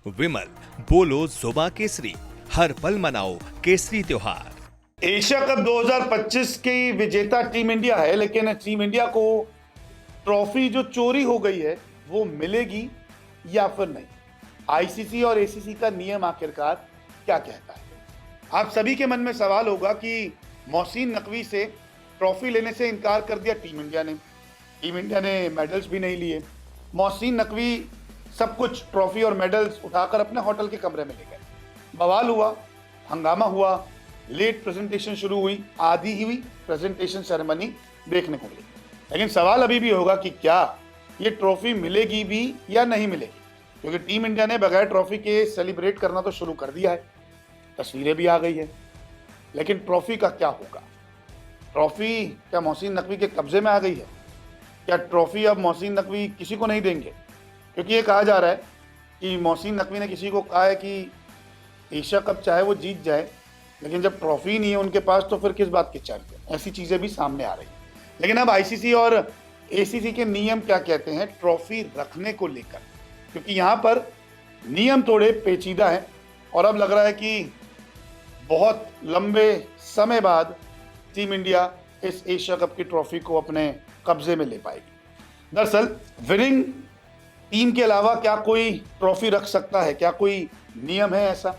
विमल, बोलो जुबा केसरी, हर पल मनाओ केसरी त्योहार। एशिया कप 2025 की विजेता टीम इंडिया है, लेकिन टीम इंडिया को ट्रॉफी जो चोरी हो गई है वो मिलेगी या फिर नहीं। आईसीसी और एसीसी का नियम आखिरकार क्या कहता है? आप सभी के मन में सवाल होगा कि मोहसिन नकवी से ट्रॉफी लेने से इनकार कर दिया टीम इंडिया ने। टीम इंडिया ने मेडल्स भी नहीं लिए। मोहसिन नकवी सब कुछ ट्रॉफी और मेडल्स उठाकर अपने होटल के कमरे में ले गए। बवाल हुआ, हंगामा हुआ, लेट प्रेजेंटेशन शुरू हुई, आधी ही हुई प्रेजेंटेशन सेरेमनी देखने को मिली। लेकिन सवाल अभी भी होगा कि क्या ये ट्रॉफी मिलेगी भी या नहीं मिलेगी, क्योंकि टीम इंडिया ने बगैर ट्रॉफी के सेलिब्रेट करना तो शुरू कर दिया है, तस्वीरें भी आ गई है। लेकिन ट्रॉफी का क्या होगा? ट्रॉफी क्या मोहसिन नकवी के कब्जे में आ गई है? क्या ट्रॉफी अब मोहसिन नकवी किसी को नहीं देंगे? क्योंकि ये कहा जा रहा है कि मोहसिन नकवी ने किसी को कहा है कि एशिया कप चाहे वो जीत जाए, लेकिन जब ट्रॉफी नहीं है उनके पास तो फिर किस बात की चैंपियन। ऐसी चीज़ें भी सामने आ रही हैं। लेकिन अब आईसीसी और एसीसी के नियम क्या कहते हैं ट्रॉफी रखने को लेकर, क्योंकि यहाँ पर नियम थोड़े पेचीदा हैं और अब लग रहा है कि बहुत लंबे समय बाद टीम इंडिया इस एशिया कप की ट्रॉफी को अपने कब्जे में ले पाएगी। दरअसल विनिंग टीम के अलावा क्या कोई ट्रॉफी रख सकता है? क्या कोई नियम है ऐसा?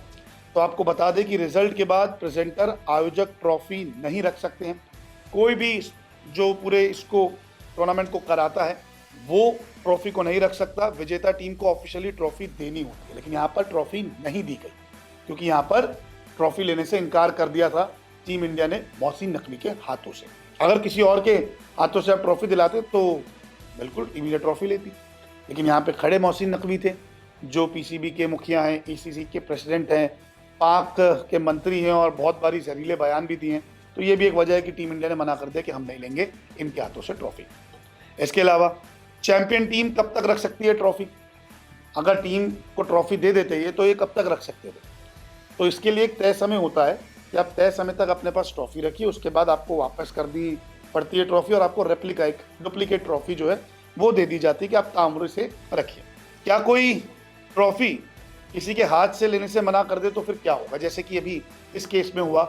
तो आपको बता दें कि रिजल्ट के बाद प्रेजेंटर आयोजक ट्रॉफी नहीं रख सकते हैं। कोई भी जो पूरे इसको टूर्नामेंट को कराता है वो ट्रॉफी को नहीं रख सकता। विजेता टीम को ऑफिशियली ट्रॉफी देनी होती है, लेकिन यहाँ पर ट्रॉफी नहीं दी गई, क्योंकि यहाँ पर ट्रॉफी लेने से इनकार कर दिया था टीम इंडिया ने मोहसिन नकवी के हाथों से। अगर किसी और के हाथों से आप ट्रॉफी दिलाते तो बिल्कुल टीम इंडिया ट्रॉफी लेती, लेकिन यहाँ पे खड़े मोहसिन नकवी थे जो पीसीबी के मुखिया हैं, एसीसी के प्रेसिडेंट हैं, पाक के मंत्री हैं और बहुत बारी जहरीले बयान भी दिए हैं। तो ये भी एक वजह है कि टीम इंडिया ने मना कर दिया कि हम नहीं लेंगे इनके हाथों से ट्रॉफी। इसके अलावा चैंपियन टीम कब तक रख सकती है ट्रॉफी? अगर टीम को ट्रॉफी दे देते हैं तो ये कब तक रख सकते थे? तो इसके लिए एक तय समय होता है कि आप तय समय तक अपने पास ट्रॉफी रखिए, उसके बाद आपको वापस कर दी पड़ती है ट्रॉफी और आपको रेप्लिका, एक डुप्लीकेट ट्रॉफी जो है वो दे दी जाती है कि आप ताउम्र से रखिए। क्या कोई ट्रॉफी किसी के हाथ से लेने से मना कर दे तो फिर क्या होगा? जैसे कि अभी इस केस में हुआ,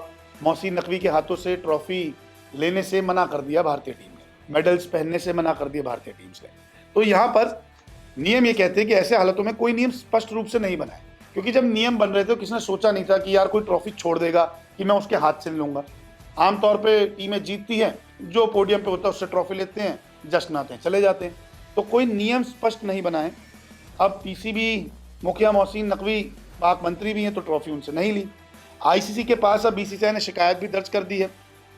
मोहसिन नकवी के हाथों से ट्रॉफी लेने से मना कर दिया भारतीय टीम ने, मेडल्स पहनने से मना कर दिया भारतीय टीम से। तो यहाँ पर नियम ये कहते हैं कि ऐसे हालातों में कोई नियम स्पष्ट रूप से नहीं बना है, क्योंकि जब नियम बन रहे थे तो किसी ने सोचा नहीं था कि यार कोई ट्रॉफी छोड़ देगा कि मैं उसके हाथ से लूंगा। आमतौर पर टीमें जीतती हैं, जो पोडियम पे होता है उससे ट्रॉफी लेते हैं, जश्न आते हैं, चले जाते हैं। तो कोई नियम स्पष्ट नहीं बना है। अब पीसीबी मुखिया मोहसिन नकवी पाक मंत्री भी हैं तो ट्रॉफी उनसे नहीं ली। आईसीसी के पास अब बीसीसीआई ने शिकायत भी दर्ज कर दी है।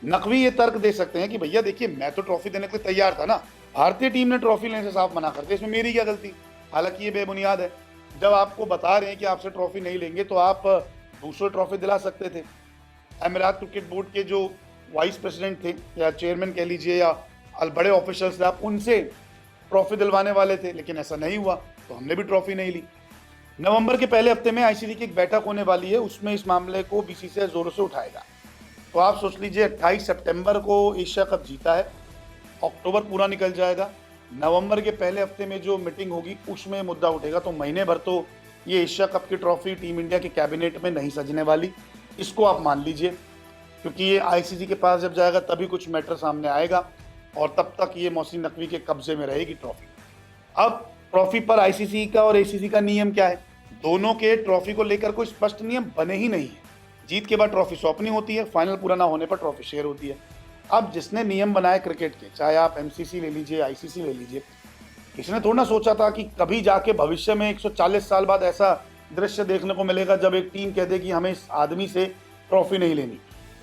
नकवी ये तर्क दे सकते हैं कि भैया देखिए, मैं तो ट्रॉफी देने के लिए तैयार था ना, भारतीय टीम ने ट्रॉफी लेने से साफ मना कर दिया, इसमें मेरी क्या गलती? हालांकि ये बेबुनियाद है। जब आपको बता रहे हैं कि आपसे ट्रॉफी नहीं लेंगे तो आप दूसरे ट्रॉफी दिला सकते थे। अमीरात क्रिकेट बोर्ड के जो वाइस प्रेसिडेंट थे या चेयरमैन कह लीजिए या बड़े ऑफिशियल्स थे, आप उनसे ट्रॉफी दिलवाने वाले थे, लेकिन ऐसा नहीं हुआ तो हमने भी ट्रॉफी नहीं ली। नवंबर के पहले हफ्ते में आईसीसी की एक बैठक होने वाली है, उसमें इस मामले को बीसीसीआई जोरों से उठाएगा। तो आप सोच लीजिए 28 सितंबर को एशिया कप जीता है, अक्टूबर पूरा निकल जाएगा, नवंबर के पहले हफ्ते में जो मीटिंग होगी उसमें मुद्दा उठेगा। तो महीने भर तो ये एशिया कप की ट्रॉफी टीम इंडिया के कैबिनेट में नहीं सजने वाली, इसको आप मान लीजिए, क्योंकि ये आईसीसी के पास जब जाएगा तभी कुछ मैटर सामने आएगा और तब तक ये मोहसिन नकवी के कब्जे में रहेगी ट्रॉफी। अब ट्रॉफी पर आईसीसी का और एसीसी का नियम क्या है? दोनों के ट्रॉफी को लेकर कोई स्पष्ट नियम बने ही नहीं है। जीत के बाद ट्रॉफी सौंपनी होती है, फाइनल पूरा ना होने पर ट्रॉफी शेयर होती है। अब जिसने नियम बनाए क्रिकेट के, चाहे आप एमसीसी ले लीजिए, आईसीसी ले लीजिए, किसी ने थोड़ा ना सोचा था कि कभी जाके भविष्य में 140 साल बाद ऐसा दृश्य देखने को मिलेगा जब एक टीम कह दे कि हमें इस आदमी से ट्रॉफी नहीं लेनी।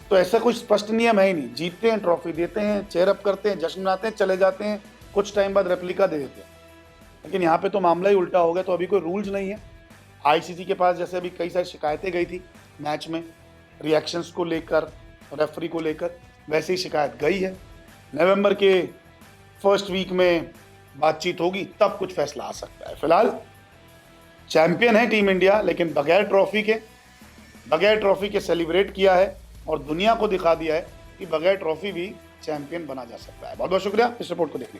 तो ऐसा कोई स्पष्ट नियम है ही नहीं। जीतते हैं, ट्रॉफी देते हैं, चेयर अप करते हैं, जश्न मनाते हैं, चले जाते हैं, कुछ टाइम बाद रेप्लिका दे देते हैं। लेकिन यहाँ पे तो मामला ही उल्टा हो गया। तो अभी कोई रूल्स नहीं है। आईसीसी के पास जैसे अभी कई सारी शिकायतें गई थी मैच में, रिएक्शंस को लेकर, रेफरी को लेकर, वैसे ही शिकायत गई है। नवंबर के फर्स्ट वीक में बातचीत होगी, तब कुछ फैसला आ सकता है। फिलहाल चैंपियन है टीम इंडिया, लेकिन बगैर ट्रॉफी के सेलिब्रेट किया है और दुनिया को दिखा दिया है कि बगैर ट्रॉफी भी चैंपियन बना जा सकता है। बहुत बहुत शुक्रिया इस रिपोर्ट को देखने के लिए।